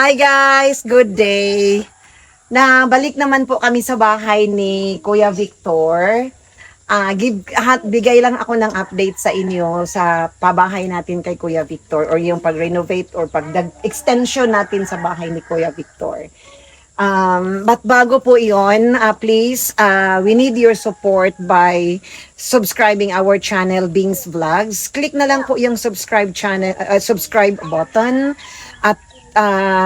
Hi guys, good day. Balik naman po kami sa bahay ni Kuya Victor. Bigay lang ako ng update sa inyo sa pabahay natin kay Kuya Victor or yung pag-renovate or pag-extension natin sa bahay ni Kuya Victor. But bago po iyon, please, we need your support by subscribing our channel, Bing's Vlogs. Click na lang po yung subscribe button at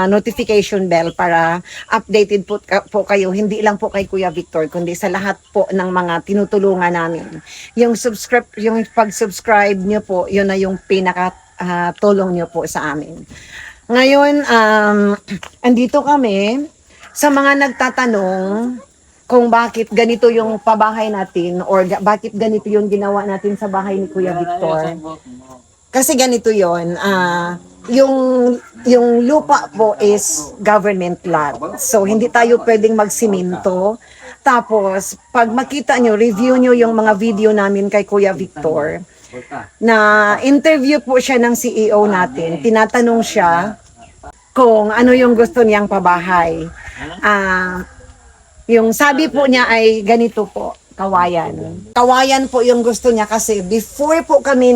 notification bell para updated po kayo, hindi lang po kay Kuya Victor, kundi sa lahat po ng mga tinutulungan namin. Yung pag-subscribe nyo po, yun na yung tulong nyo po sa amin. Ngayon, andito kami. Sa mga nagtatanong kung bakit ganito yung pabahay natin or bakit ganito yung ginawa natin sa bahay ni Kuya Victor. Kasi ganito yon, yung lupa po is government lot. So hindi tayo pwedeng magsiminto. Tapos pag makita nyo, review nyo yung mga video namin kay Kuya Victor. Na interview po siya ng CEO natin. Tinatanong siya kung ano yung gusto niyang pabahay. Yung sabi po niya ay ganito po, kawayan. Kawayan po yung gusto niya kasi before po kami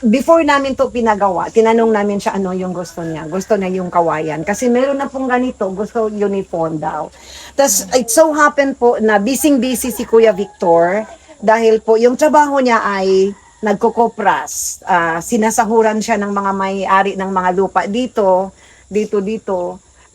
before namin to pinagawa, tinanong namin siya ano yung gusto niya. Gusto niya yung kawayan. Kasi meron na pong ganito, gusto uniform daw. Tapos it so happen po na busy si Kuya Victor dahil po yung trabaho niya ay nagkukopras. Sinasahuran siya ng mga may-ari ng mga lupa dito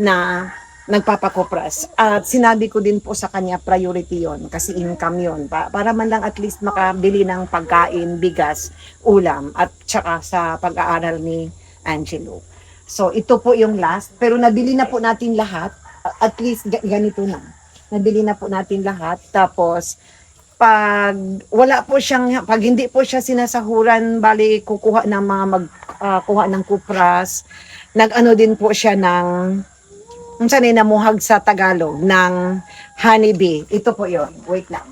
na nagpapakopras. At sinabi ko din po sa kanya priority yon kasi income yon para man lang at least makabili ng pagkain, bigas, ulam at tsaka sa pag-aaral ni Angelo. So ito po yung last, pero nabili na po natin lahat, at least ganito na. Nabili na po natin lahat, tapos pag hindi po siya sinasahuran, bali kukuha ng kuha ng kupras, nag-ano din po siya ng sanay namuhag sa Tagalog ng honeybee. Ito po yon. Wait lang.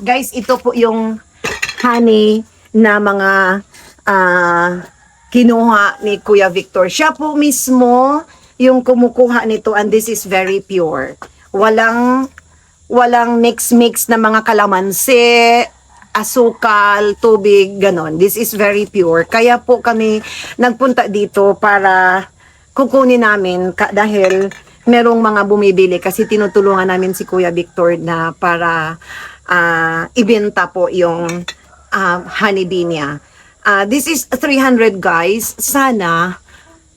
Guys, ito po yung honey na mga kinuha ni Kuya Victor. Siya po mismo yung kumukuha nito, and this is very pure. Walang mix na mga kalamansi, asukal, tubig, ganon. This is very pure. Kaya po kami nagpunta dito para kukunin namin dahil merong mga bumibili kasi tinutulungan namin si Kuya Victor na para ibenta po yung honeybee niya. This is 300 guys. Sana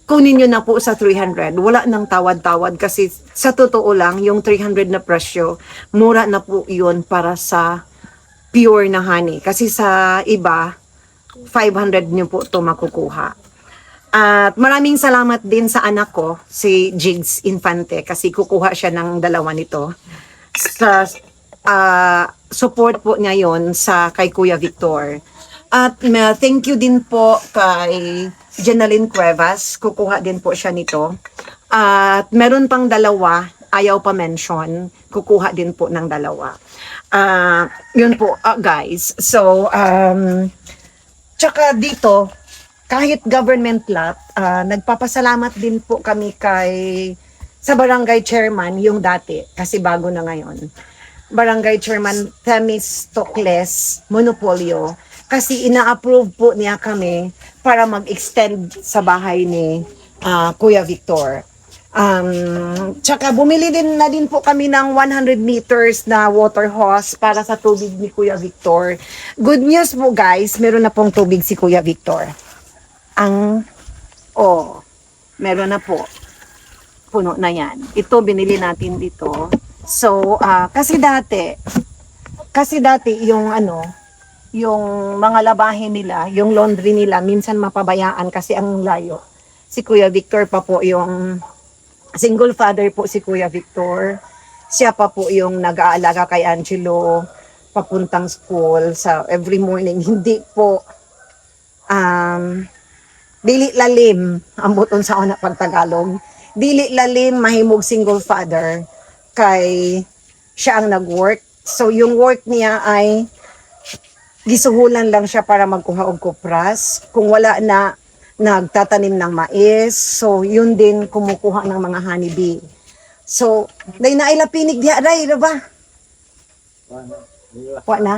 kunin nyo na po sa 300. Wala nang tawad-tawad kasi sa totoo lang, yung 300 na presyo, mura na po yun para sa pure na honey. Kasi sa iba, 500 nyo po ito makukuha. At maraming salamat din sa anak ko, si Jigs Infante, kasi kukuha siya ng dalawa nito. Sa support po niya yon kay Kuya Victor. At thank you din po kay Jenaline Cuevas, kukuha din po siya nito. At meron pang dalawa, ayaw pa mention, kukuha din po ng dalawa. Yun po, guys. So, tsaka dito, kahit government lot, nagpapasalamat din po kami sa barangay chairman, yung dati, kasi bago na ngayon. Barangay chairman Themis Tocles Monopolio, kasi ina-approve po niya kami para mag-extend sa bahay ni Kuya Victor. Tsaka bumili din po kami ng 100 meters na water hose para sa tubig ni Kuya Victor. Good news po guys, meron na pong tubig si Kuya Victor. Meron na po. Puno na yan. Ito binili natin dito. So, kasi dati yung mga labahin nila, yung laundry nila, minsan mapabayaan kasi ang layo. Si Kuya Victor pa po yung single father po si Kuya Victor. Siya pa po yung nag-aalaga kay Angelo papuntang school sa every morning. Hindi po dili lalim ang buton sa una pag Tagalog. Dili lalim mahimog single father kay siya ang nag-work. So yung work niya ay gisuhulan lang siya para magkuha og kupras. Kung wala na, nagtatanim ng mais. So, yun din kumukuha ng mga honeybee. So, nailapinig diha, Ray, ano ba? Wala na?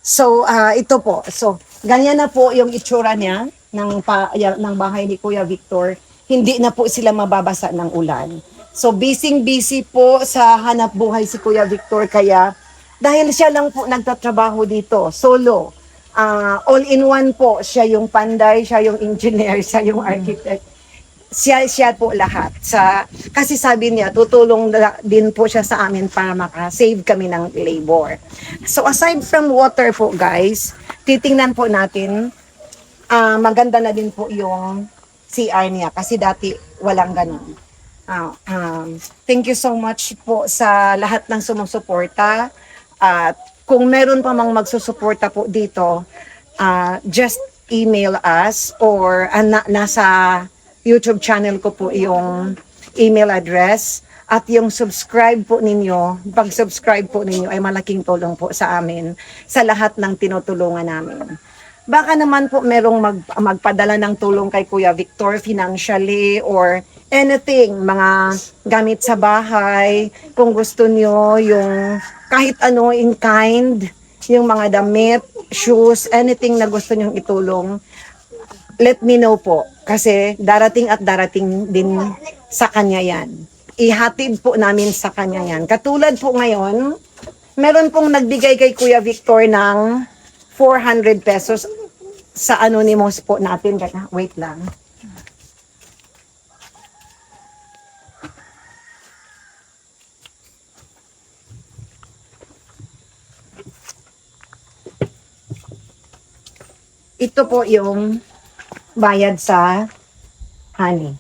So, ito po. So, ganyan na po yung itsura niya ng bahay ni Kuya Victor. Hindi na po sila mababasa ng ulan. So, busy po sa hanap buhay si Kuya Victor. Kaya, dahil siya lang po nagtatrabaho dito, solo. All-in-one po. Siya yung panday, siya yung engineer, siya yung architect. Siya po lahat. Kasi sabi niya, tutulong din po siya sa amin para makasave kami ng labor. So aside from water po guys, titingnan po natin, maganda na din po yung CR niya kasi dati walang ganun. Thank you so much po sa lahat ng sumusuporta. At kung meron pa mang magsusuporta po dito, just email us or nasa YouTube channel ko po yung email address at yung subscribe po ninyo, pag-subscribe po ninyo ay malaking tulong po sa amin sa lahat ng tinutulungan namin. Baka naman po merong magpadala ng tulong kay Kuya Victor financially or anything, mga gamit sa bahay, kung gusto nyo, yung kahit ano in kind, yung mga damit, shoes, anything na gusto nyong itulong, let me know po. Kasi darating at darating din sa kanya yan. Ihatid po namin sa kanya yan. Katulad po ngayon, meron pong nagbigay kay Kuya Victor ng 400 pesos sa anonymous po natin. Wait lang. Ito po yung bayad sa honey.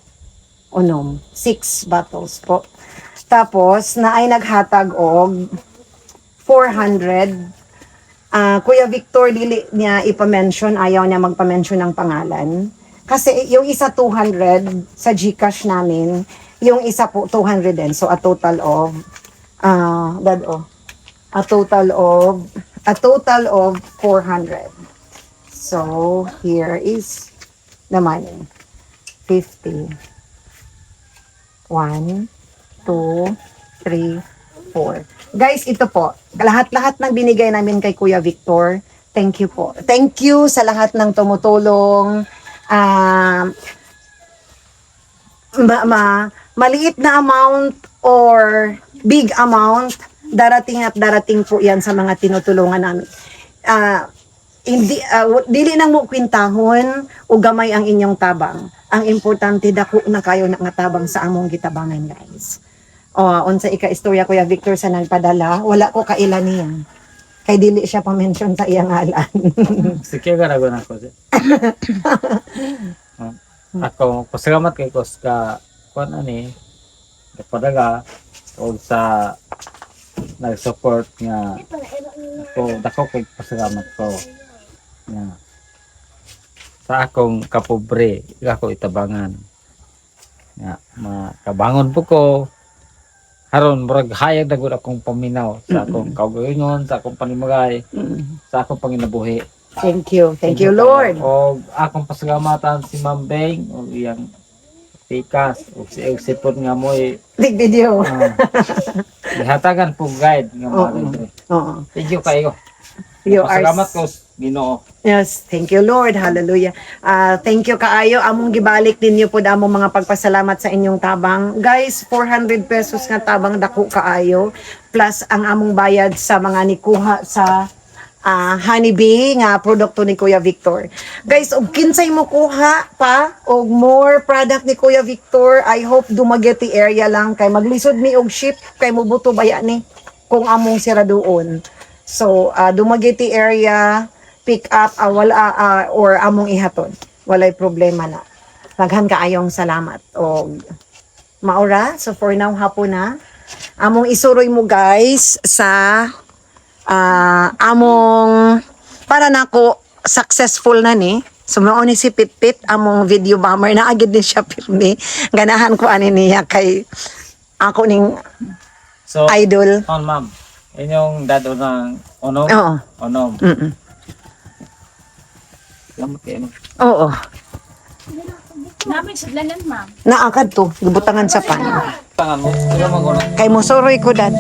Unom. 6 bottles po. Tapos, na ay naghatag og 400. Kuya Victor, dili niya ipamention, ayaw niya magpamention ng pangalan. Kasi yung isa 200 sa GCash namin, yung isa po 200 din. So, a total of, a total of 400. So, here is the money. 50. 1, 2, 3, 4. Guys, ito po. Lahat-lahat ng binigay namin kay Kuya Victor. Thank you po. Thank you sa lahat ng tumutulong. Maliit na amount or big amount, darating at darating po yan sa mga tinutulungan namin. Dili nang mo kwintahon o gamay ang inyong tabang. Ang importante dako na kayo tabang sa among gitabangan, guys. Unsa ika-istorya Kuya Victor sa nagpadala, wala ko kailan niya. Kay dili siya pa-mention sa iyang ngalan. Sige ka na ko. Ako pasalamat kay Kos ka kuan ani padala o sa nag-support nga dako kay pasalamat ko. Yeah. Sa akong kapobre, ako itabangan. Yeah, makabangon po ko. Haron murag hayag na gud akong paminaw sa akong kaugalingon, sa akong panimagay, sa akong panginabuhi. Thank you. Thank you, Lord. O akong pasalamatan si Ma'am Beng o iyang tikas o si Sipot nga mo big video. Dihatagan po guide nga mo. Thank you kayo. Pasalamat ko Ginoo. Yes, thank you Lord. Hallelujah. Thank you kaayo. Among gibalik ninyo po among mga pagpasalamat sa inyong tabang. Guys, 400 pesos nga tabang dako kaayo plus ang among bayad sa mga nikuha sa honeybee nga produkto ni Kuya Victor. Guys, og kinsay mo kuha pa og more product ni Kuya Victor, I hope Dumaguete area lang kay maglisod mi og ship kay mubuto baya ni kung among sira doon. So, Dumaguete area, pick up, or among ihatod. Walay problema na. Daghan kaayong salamat. O, maura, so for now, hapon na. Among isuroy mo guys sa among para nako successful na ni. So, mao ni si Pitpit, among video bomber na agad din siya pirmi. Ganahan ko ani niya kay ako ning idol. Ma'am. Inyong dado ng onom? Oo. Onom. Salamat kayo. Oo. Namin sudlanan, ma'am. Naakad to, gibutangan sa pan. Tangan mo. Ikaw mag-una. Kay mo soroy ko dad.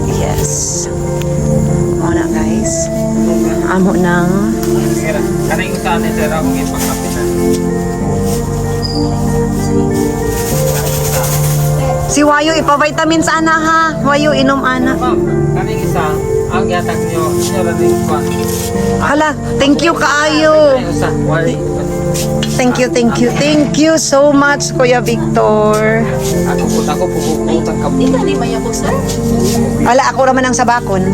Yes. O na guys. Amo ng Sira. Kanang usahan ni Sir akong ipagkapitan. si Wayo ipa-vitamin sa ana ha. Wayo inom ana. Ma'am, kanang isa, ang yatag nyo, inyo lang yung kwan. Hala, thank you kaayo. Kanang isa, why? Thank you, thank you. Thank you so much, Kuya Victor. Ako puputang ka. Di ka ni mayabog, sir? Hala, ako naman ang sabakon.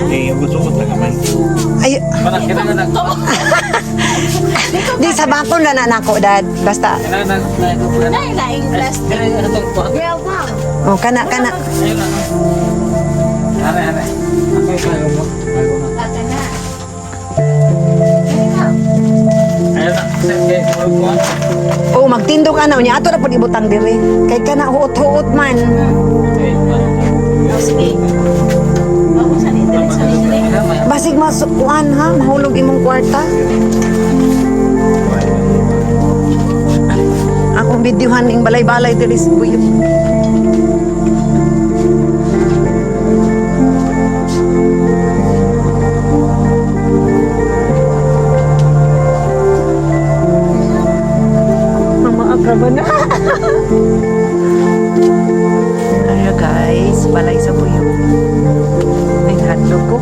Eh, gusto ko talaga man. Ay, Parang kinangan na. di sabakon na nako, dad. Basta, Kinangan na. Lain-laing plastic. Kinangan na itong kwan. Girl, ma'am. oh, kana. Ayun na. Aray. Ako yung bago mo. Bago na. Baka na. Ayun na. Sige, puro kwan. Oh, magtindog ana niya. Ato na pud ibutang diri. Kay kana huot-huot man. Okay, kwan. Oh, sige. Bago sa ni diretso ni dire. Basig masukuan ha, mahulog imong kwarta. Akong videohan ing balay-balay diri sa buyo. Mama agraba na. Ayo guys, balay sa buyo. Ay hotdog ko.